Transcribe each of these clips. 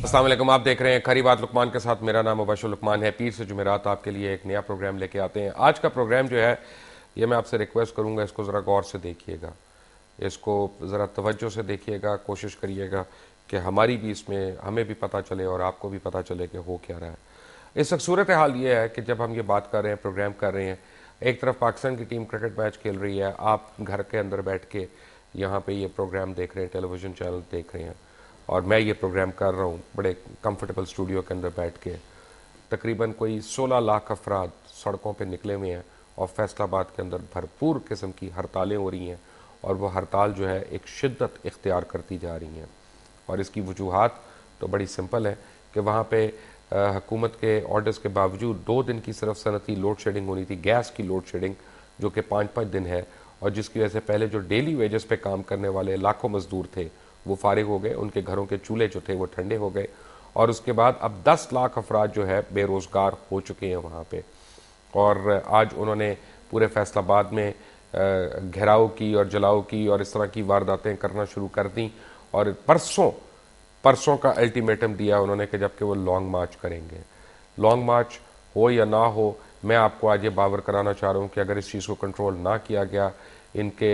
अस्सलाम वालेकुम। आप देख रहे हैं खरी बात लुकमान के साथ। मेरा नाम मुबशर लुकमान है। पीर से जुमेरात आपके लिए एक नया प्रोग्राम लेके आते हैं। आज का प्रोग्राम जो है ये मैं आपसे रिक्वेस्ट करूंगा, इसको ज़रा गौर से देखिएगा, इसको ज़रा तवज्जो से देखिएगा, कोशिश करिएगा कि हमारी भी इसमें हमें भी पता चले और आपको भी पता चले कि हो क्या रहा है। इस वक्त सूरत हाल ये है कि जब हम ये बात कर रहे हैं, प्रोग्राम कर रहे हैं, एक तरफ पाकिस्तान की टीम क्रिकेट मैच खेल रही है, आप घर के अंदर बैठ के यहाँ पे ये प्रोग्राम देख रहे हैं, टेलीविज़न चैनल देख रहे हैं, और मैं ये प्रोग्राम कर रहा हूँ बड़े कंफर्टेबल स्टूडियो के अंदर बैठ के। तकरीबन कोई 16 लाख अफराद सड़कों पे निकले हुए हैं और फैसलाबाद के अंदर भरपूर किस्म की हड़तालें हो रही हैं, और वो हड़ताल जो है एक शिद्दत इख्तियार करती जा रही हैं। और इसकी वजूहात तो बड़ी सिंपल है कि वहाँ पे हुकूमत के ऑर्डर्स के बावजूद 2 दिन की सिर्फ सनती लोड शेडिंग होनी थी, गैस की लोड शेडिंग, जो कि 5-5 दिन है, और जिसकी वजह से पहले जो डेली वेजेस पे काम करने वाले लाखों मजदूर थे वो फारिग हो गए, उनके घरों के चूल्हे जो थे वो ठंडे हो गए, और उसके बाद अब 10 लाख अफराद जो है बेरोज़गार हो चुके हैं वहाँ पे। और आज उन्होंने पूरे फैसलाबाद में घेराव की और जलाओ की और इस तरह की वारदातें करना शुरू कर दी, और परसों का अल्टीमेटम दिया उन्होंने कि जबकि वो लॉन्ग मार्च करेंगे। लॉन्ग मार्च हो या ना हो, मैं आपको आज ये बावर कराना चाह रहा हूँ कि अगर इस चीज़ को कंट्रोल ना किया गया, इनके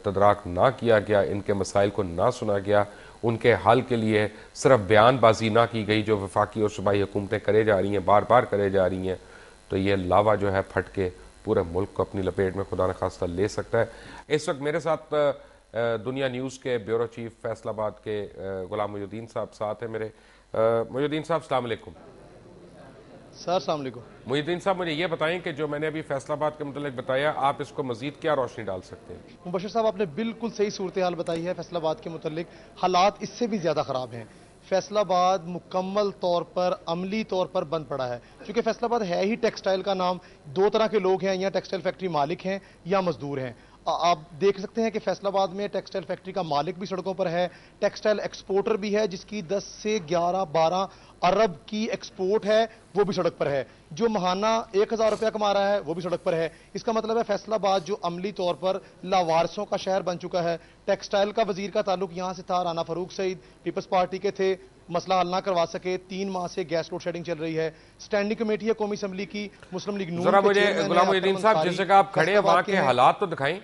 तदराक ना किया गया, इनके मसाइल को ना सुना गया, उनके हल के लिए सिर्फ बयानबाजी ना की गई जो वफाकी और सूबाई हुकूमतें करे जा रही हैं, बार बार करे जा रही हैं, तो ये लावा जो है फट के पूरे मुल्क को अपनी लपेट में खुदा न खास्ता ले सकता है। इस वक्त मेरे साथ दुनिया न्यूज़ के ब्यूरो चीफ फैसलाबाद के गुलाम मुहिउद्दीन साहब साथ हैं मेरे। मुहिउद्दीन साहब अस्सलाम वालेकुम। सर अस्सलाम वालेकुम। मुहिउद्दीन साहब, मुझे ये बताएं कि जो मैंने अभी फैसलाबाद के मुतालिक बताया, आप इसको मजीद क्या रोशनी डाल सकते हैं? मुबशर साहब, आपने बिल्कुल सही सूरत हाल बताई है। फैसलाबाद के मुतालिक हालात इससे भी ज़्यादा ख़राब हैं। फैसलाबाद मुकम्मल तौर पर अमली तौर पर बंद पड़ा है, क्योंकि फैसलाबाद है ही टेक्सटाइल का नाम। 2 तरह के लोग हैं यहाँ, टेक्सटाइल फैक्ट्री मालिक हैं या मजदूर हैं। आप देख सकते हैं कि फैसलाबाद में टेक्सटाइल फैक्ट्री का मालिक भी सड़कों पर है, टेक्सटाइल एक्सपोर्टर भी है जिसकी 10 से 11-12 अरब की एक्सपोर्ट है, वो भी सड़क पर है। जो महाना 1000 रुपया कमा रहा है वो भी सड़क पर है। इसका मतलब है फैसलाबाद जो अमली तौर पर लावारसों का शहर बन चुका है। टेक्सटाइल का वजीर का ताल्लुक यहाँ से था, राना फरूक सईद पीपल्स पार्टी के थे, मसला हल ना करवा सके। 3 माह से गैस लोड शेडिंग चल रही है। स्टैंडिंग कमेटी है कौमी असम्बली की, मुस्लिम लीग नून। जरा मुझे गुलाम मुहिउद्दीन साहब, जिस जगह आप खड़े हैं वहां के हालात तो दिखाएं।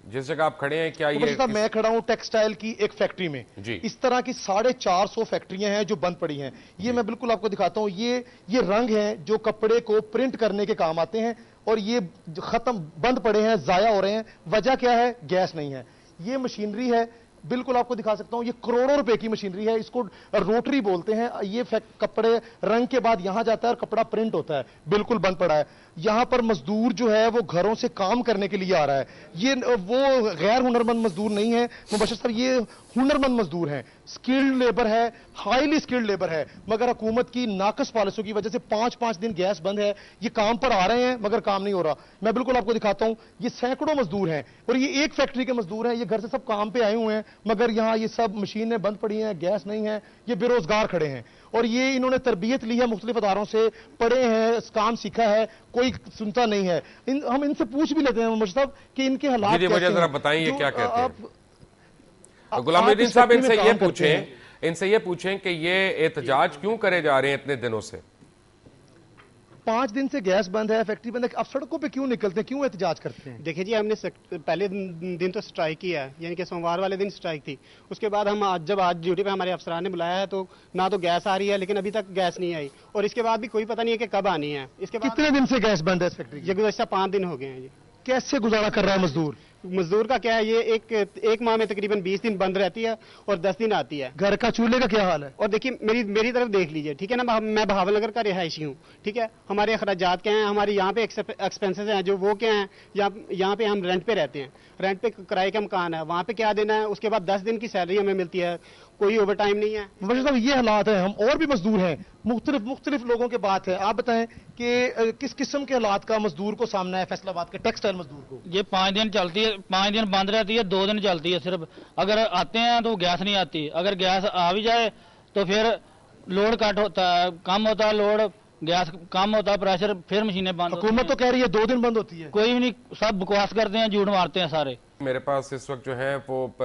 जिस जगह आप खड़े हैं, क्या ये मैं खड़ा हूं टेक्सटाइल की एक फैक्ट्री में जी। इस तरह की 450 फैक्ट्रियां हैं जो बंद पड़ी हैं। ये मैं बिल्कुल आपको दिखाता हूं। ये रंग हैं जो कपड़े को प्रिंट करने के काम आते हैं, और ये खत्म बंद पड़े हैं, जाया हो रहे हैं। वजह क्या है? गैस नहीं है। ये मशीनरी है, बिल्कुल आपको दिखा सकता हूं। ये करोड़ों रुपए की मशीनरी है, इसको रोटरी बोलते हैं। ये कपड़े रंग के बाद यहां जाता है और कपड़ा प्रिंट होता है। बिल्कुल बंद पड़ा है। यहां पर मजदूर जो है वो घरों से काम करने के लिए आ रहा है। ये वो गैर हुनरमंद मजदूर नहीं है मुबशर साहब, ये हुनरमंद मजदूर हैं, स्किल्ड लेबर है, हाईली स्किल्ड लेबर है। मगर हुकूमत की नाकस पॉलिसियों की वजह से 5-5 दिन गैस बंद है। ये काम पर आ रहे हैं मगर काम नहीं हो रहा। मैं बिल्कुल आपको दिखाता हूं। ये सैकड़ों मजदूर हैं, और ये एक फैक्ट्री के मजदूर हैं। ये घर से सब काम पे आए हुए हैं, मगर यहां ये सब मशीनें बंद पड़ी हैं, गैस नहीं है। ये बेरोजगार खड़े हैं, और ये इन्होंने तरबियत ली है, मुख्तलिफ अदारों से पढ़े हैं, काम सीखा है, कोई सुनता नहीं है। हम इनसे पूछ भी लेते हैं मुबशर साहब कि इनके हालात मुझे जरा बताएं ये क्या कहते हैं। गुलाम मुहिउद्दीन साहब, इनसे ये पूछें कि ये एहतजाज क्यों करे जा रहे हैं इतने दिनों से? 5 दिन से गैस बंद है, फैक्ट्री बंद है, अब सड़कों पे क्यों निकलते हैं, क्यों एहतजाज करते हैं? देखिए जी, हमने पहले दिन तो स्ट्राइक किया है, यानी कि सोमवार वाले दिन स्ट्राइक थी। उसके बाद हम जब आज ड्यूटी पे हमारे अफसरान ने बुलाया है, तो ना तो गैस आ रही है, लेकिन अभी तक गैस नहीं आई, और इसके बाद भी कोई पता नहीं है कि कब आनी है। इसके बाद कितने दिन से गैस बंद है इस फैक्ट्री? ये गुज़श्ता 5 दिन हो गए हैं जी। कैसे गुजारा कर रहा है मजदूर का क्या है? ये एक माह में तकरीबन 20 दिन बंद रहती है और 10 दिन आती है। घर का चूल्हे का क्या हाल है? और देखिए मेरी तरफ देख लीजिए, ठीक है ना। मैं बहावलनगर का रिहायशी हूँ, ठीक है। हमारे अखराजात क्या हैं, हमारे यहाँ पे एक्सपेंसेस हैं जो वो क्या हैं। यहाँ पे हम रेंट पे रहते हैं, रेंट पे किराए का मकान है, वहाँ पे क्या देना है। उसके बाद 10 दिन की सैलरी हमें मिलती है, कोई ओवर टाइम नहीं है। मुबशर साहब, ये हालात है। हम और भी मजदूर हैं, मुख्तलिफ लोगों के बात है। आप बताएं कि किस किस्म के हालात का मजदूर को सामना है, फैसलाबाद के टेक्सटाइल मजदूर को? ये 5 दिन चलती है, 5 दिन बंद रहती है, 2 दिन चलती है सिर्फ। अगर आते हैं तो गैस नहीं आती, अगर गैस आ भी जाए तो फिर लोड कट होता है, कम होता है लोड, गैस कम होता है, प्रेशर, फिर मशीनें बंद। हुकूमत तो कह रही है 2 दिन बंद होती है। कोई भी नहीं, सब बकवास करते हैं, झूठ मारते हैं सारे। मेरे पास इस वक्त जो है वो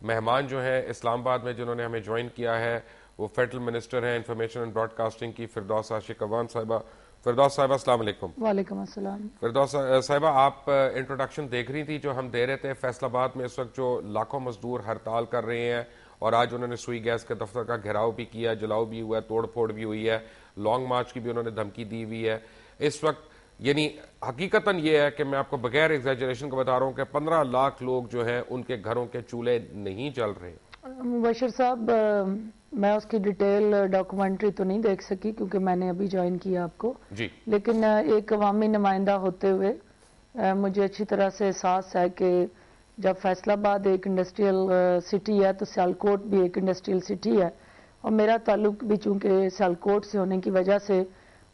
मेहमान जो है इस्लामाबाद में जिन्होंने हमें ज्वाइन किया है, वो फेडरल मिनिस्टर हैं इंफॉर्मेशन एंड ब्रॉडकास्टिंग की, फिरदौस आशिक अवान साहिबा। फिरदौस साहिबा अस्सलाम वालेकुम। वालेकुम अस्सलाम। फिरदौस साहिबा, आप इंट्रोडक्शन देख रही थी जो हम दे रहे थे। फैसलाबाद में इस वक्त जो लाखों मजदूर हड़ताल कर रहे हैं और आज उन्होंने सुई गैस के दफ्तर का घेराव भी किया, जलाओ भी हुआ है, तोड़ फोड़ भी हुई है, लॉन्ग मार्च की भी उन्होंने धमकी दी हुई है इस वक्त। यानी हकीकतन ये है कि मैं आपको बगैर एग्जैजरेशन को बता रहा हूँ कि 15 लाख लोग जो हैं उनके घरों के चूल्हे नहीं जल रहे। मुबशर साहब, मैं उसकी डिटेल डॉक्यूमेंट्री तो नहीं देख सकी क्योंकि मैंने अभी ज्वाइन किया आपको जी, लेकिन एक अवामी नुमाइंदा होते हुए मुझे अच्छी तरह से एहसास है कि जब फैसलाबाद एक इंडस्ट्रियल सिटी है तो सियालकोट भी एक इंडस्ट्रियल सिटी है और मेरा ताल्लुक भी चूँकि सियालकोट से होने की वजह से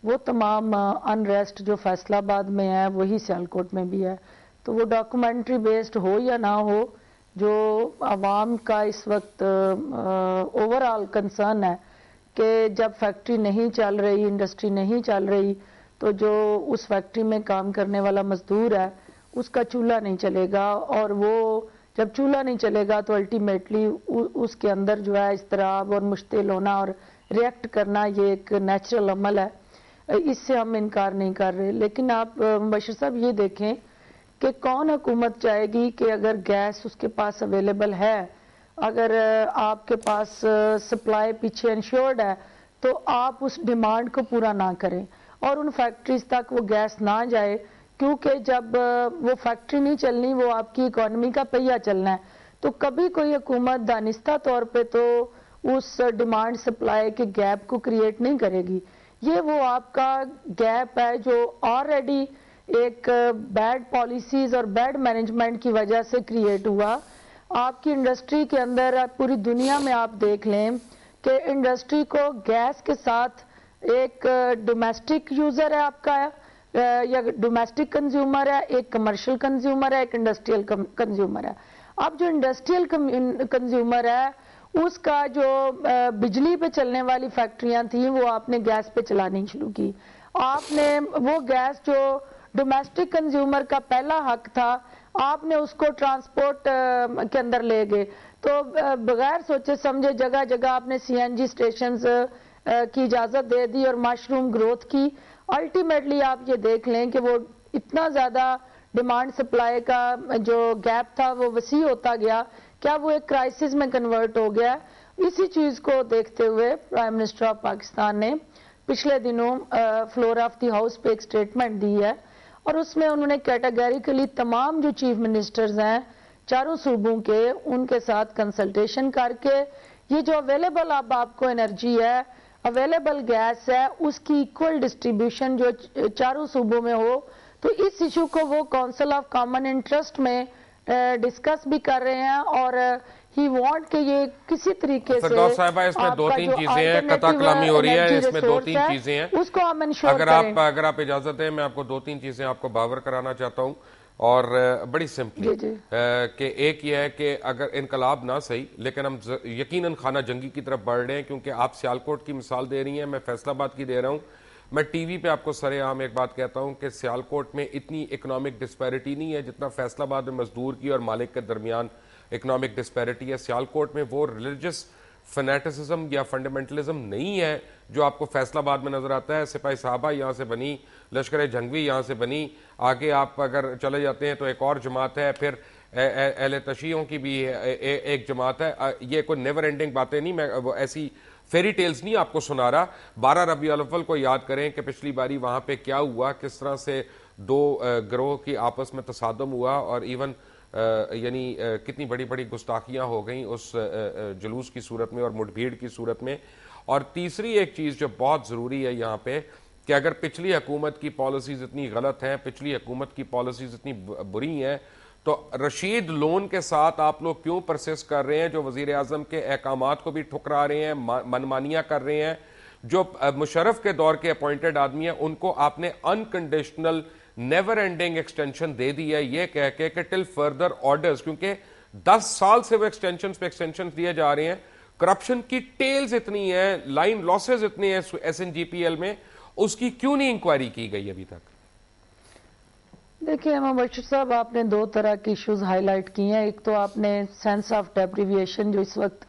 वो तमाम अनरेस्ट जो फैसलाबाद में है वही सियालकोट में भी है। तो वो डॉक्यूमेंट्री बेस्ड हो या ना हो, जो आवाम का इस वक्त ओवरऑल कंसर्न है कि जब फैक्ट्री नहीं चल रही, इंडस्ट्री नहीं चल रही, तो जो उस फैक्ट्री में काम करने वाला मजदूर है उसका चूल्हा नहीं चलेगा और वो जब चूल्हा नहीं चलेगा तो अल्टीमेटली उसके अंदर जो है इस्तराब और मुश्तिल होना और रिएक्ट करना ये एक नेचुरल अमल है, इससे हम इनकार नहीं कर रहे। लेकिन आप मुबशर साहब ये देखें कि कौन हुकूमत चाहेगी कि अगर गैस उसके पास अवेलेबल है, अगर आपके पास सप्लाई पीछे इंश्योर्ड है, तो आप उस डिमांड को पूरा ना करें और उन फैक्ट्रीज तक वो गैस ना जाए, क्योंकि जब वो फैक्ट्री नहीं चलनी, वो आपकी इकोनॉमी का पहिया चलना है। तो कभी कोई हुकूमत दानिस्ता तौर पे तो उस डिमांड सप्लाई के गैप को क्रिएट नहीं करेगी। ये वो आपका गैप है जो ऑलरेडी एक बैड पॉलिसीज और बैड मैनेजमेंट की वजह से क्रिएट हुआ। आपकी इंडस्ट्री के अंदर पूरी दुनिया में आप देख लें कि इंडस्ट्री को गैस के साथ एक डोमेस्टिक यूजर है आपका या डोमेस्टिक कंज्यूमर है, एक कमर्शियल कंज्यूमर है, एक इंडस्ट्रियल कंज्यूमर है। अब जो इंडस्ट्रियल कंज्यूमर है उसका जो बिजली पे चलने वाली फैक्ट्रियां थी वो आपने गैस पे चलानी शुरू की। आपने वो गैस जो डोमेस्टिक कंज्यूमर का पहला हक था आपने उसको ट्रांसपोर्ट के अंदर ले गए। तो बगैर सोचे समझे जगह जगह आपने सीएनजी स्टेशंस की इजाजत दे दी और मशरूम ग्रोथ की। अल्टीमेटली आप ये देख लें कि वो इतना ज्यादा डिमांड सप्लाई का जो गैप था वो वसी होता गया, क्या वो एक क्राइसिस में कन्वर्ट हो गया। इसी चीज को देखते हुए प्राइम मिनिस्टर ऑफ पाकिस्तान ने पिछले दिनों फ्लोर ऑफ द हाउस पे एक स्टेटमेंट दी है और उसमें उन्होंने कैटेगरिकली तमाम जो चीफ मिनिस्टर्स हैं चारों सूबों के, उनके साथ कंसल्टेशन करके ये जो अवेलेबल अब आपको एनर्जी है, अवेलेबल गैस है, उसकी इक्वल डिस्ट्रीब्यूशन जो चारों सूबों में हो। तो इस इशू को वो काउंसिल ऑफ कॉमन इंटरेस्ट में डिस्कस भी कर रहे हैं और ही वांट कि ये किसी तरीके से फिरदौस साहिबा, इसमें दो तीन चीजें हैं, कता कलामी हो रही है, इसमें दो तीन चीजें हैं, उसको हम इंश्योर करें। अगर आप इजाजत दें मैं आपको दो तीन चीजें आपको बावर कराना चाहता हूं और बड़ी सिंपली कि एक ये है कि अगर इनकलाब ना सही लेकिन हम यकीनन खाना जंगी की तरफ बढ़ रहे हैं, क्योंकि आप सियालकोट की मिसाल दे रही हैं, मैं फैसलाबाद की दे रहा हूं। मैं टीवी पे आपको सरेआम एक बात कहता हूं कि सियालकोट में इतनी इकोनॉमिक डिस्पैरिटी नहीं है जितना फैसलाबाद में मजदूर की और मालिक के दरमियान इकोनॉमिक डिस्पैरिटी है। सियालकोट में वो रिलीजियस फनेटिसिज्म या फंडामेंटलिज्म नहीं है जो आपको फैसलाबाद में नजर आता है। सिपाही साहबा यहाँ से बनी, लश्कर जंगवी यहाँ से बनी, आगे आप अगर चले जाते हैं तो एक और जमात है, फिर अहले तशीयों की भी एक जमात है। ये कोई नेवर एंडिंग बातें नहीं, मैं ऐसी फेरी टेल्स नहीं आपको सुना रहा। 12 रबीउल अव्वल को याद करें कि पिछली बारी वहां पे क्या हुआ, किस तरह से दो गिरोह की आपस में तसादम हुआ और इवन यानी कितनी बड़ी बड़ी गुस्ताखियां हो गई उस जुलूस की सूरत में और मुठभेड़ की सूरत में। और तीसरी एक चीज जो बहुत जरूरी है यहाँ पे कि अगर पिछली हुकूमत की पॉलिसीज इतनी गलत हैं, पिछली हुकूमत की पॉलिसीज इतनी बुरी हैं, तो रशीद लोन के साथ आप लोग क्यों परसिस्ट कर रहे हैं जो वजीर आजम के अहकामात को भी ठुकरा रहे हैं, मनमानियां कर रहे हैं। जो मुशर्रफ के दौर के अपॉइंटेड आदमी है उनको आपने अनकंडीशनल नेवर एंडिंग एक्सटेंशन दे दी है, ये कह के कि टिल फर्दर ऑर्डर्स, क्योंकि 10 साल से वो एक्सटेंशन पे एक्सटेंशन दिए जा रहे हैं। करप्शन की टेल्स इतनी है, लाइन लॉसेज इतने हैं SNGPL में, उसकी क्यों नहीं इंक्वायरी की गई अभी तक? देखिए मुबशर साहब, आपने दो तरह की इश्यूज हाईलाइट की हैं। एक तो आपने सेंस ऑफ डेप्रिविएशन जो इस वक्त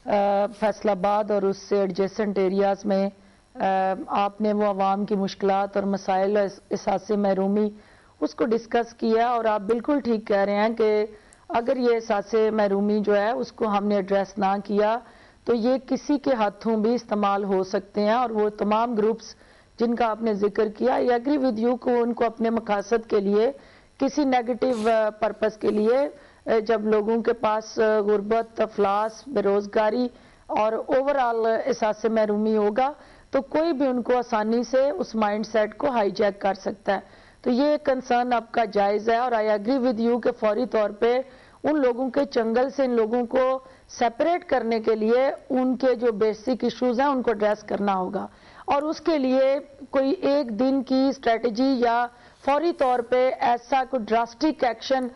फैसलाबाद और उससे एडजेसेंट एरियाज़ में आपने वो आवाम की मुश्किलात और मसाइल इस हादसे महरूमी उसको डिस्कस किया। और आप बिल्कुल ठीक कह रहे हैं कि अगर ये हादसे महरूमी जो है उसको हमने एड्रेस ना किया तो ये किसी के हाथों भी इस्तेमाल हो सकते हैं। और वो तमाम ग्रुप्स जिनका आपने जिक्र किया, आई एग्री विद यू को उनको अपने मकासद के लिए किसी नेगेटिव पर्पस के लिए जब लोगों के पास गुर्बत, अफलास, बेरोजगारी और ओवरऑल एहसास से महरूमी होगा तो कोई भी उनको आसानी से उस माइंडसेट को हाईजैक कर सकता है। तो ये कंसर्न आपका जायज़ है और आई एग्री विद यू के फौरी तौर पे उन लोगों के चंगल से इन लोगों को सेपरेट करने के लिए उनके जो बेसिक इश्यूज हैं उनको एड्रेस करना होगा। और उसके लिए कोई एक दिन की स्ट्रेटजी या फौरी तौर पे ऐसा कोई ड्रास्टिक एक्शन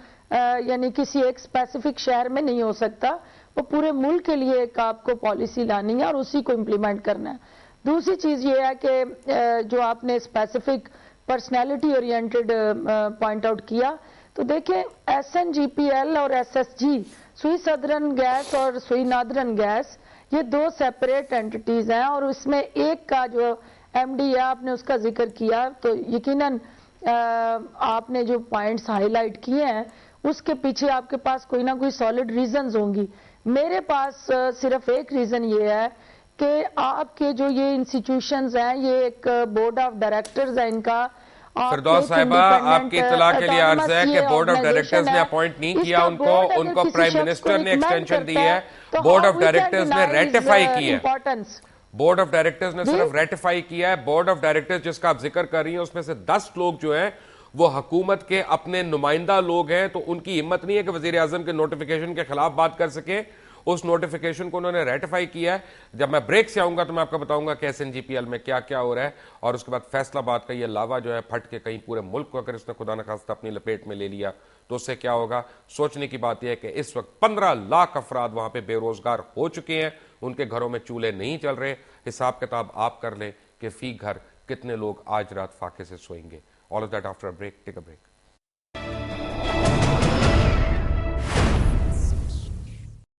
यानी किसी एक स्पेसिफिक शहर में नहीं हो सकता, वो पूरे मुल्क के लिए एक आपको पॉलिसी लानी है और उसी को इम्प्लीमेंट करना है। दूसरी चीज़ ये है कि जो आपने specific personality oriented point out किया, तो देखें SNGPL और SSG, सुई सदरन गैस और सुई नादरन गैस, ये दो सेपरेट एंटिटीज हैं और उसमें एक का जो MD है आपने उसका जिक्र किया तो यकीनन आपने जो पॉइंट्स हाईलाइट किए हैं उसके पीछे आपके पास कोई ना कोई सॉलिड रीजंस होंगी। मेरे पास सिर्फ एक रीजन ये है कि आपके जो ये इंस्टीट्यूशंस हैं, ये एक बोर्ड ऑफ डायरेक्टर्स है इनका। फिरदौस साहिबा, आपकी इत्तला के लिए अर्ज है कि बोर्ड ऑफ डायरेक्टर्स ने अपॉइंट नहीं किया उनको प्राइम मिनिस्टर ने एक्सटेंशन दी है। बोर्ड ऑफ डायरेक्टर्स ने रेटिफाई किया है। बोर्ड ऑफ डायरेक्टर्स ने सिर्फ रेटिफाई किया है। बोर्ड ऑफ डायरेक्टर्स जिसका आप जिक्र कर रही हैं उसमें से 10 लोग जो हैं वो हुकूमत के अपने नुमाइंदा लोग हैं, तो उनकी हिम्मत नहीं है कि वजीर आजम के नोटिफिकेशन के खिलाफ बात कर सके। उस नोटिफिकेशन को उन्होंने रेटिफाई किया है। जब मैं ब्रेक से आऊंगा तो मैं आपको बताऊंगा कि SNGPL में क्या क्या हो रहा है और उसके बाद फैसलाबाद का ये लावा जो है फट के कहीं पूरे मुल्क को अगर इसने खुदा न खास्ता अपनी लपेट में ले लिया तो उससे क्या होगा। सोचने की बात यह है कि इस वक्त 15 लाख अफराद वहां पे बेरोजगार हो चुके हैं, उनके घरों में चूल्हे नहीं चल रहे। हिसाब किताब आप कर लें कि फी घर कितने लोग आज रात फाके से सोएंगे। All of that after a break. Take a break.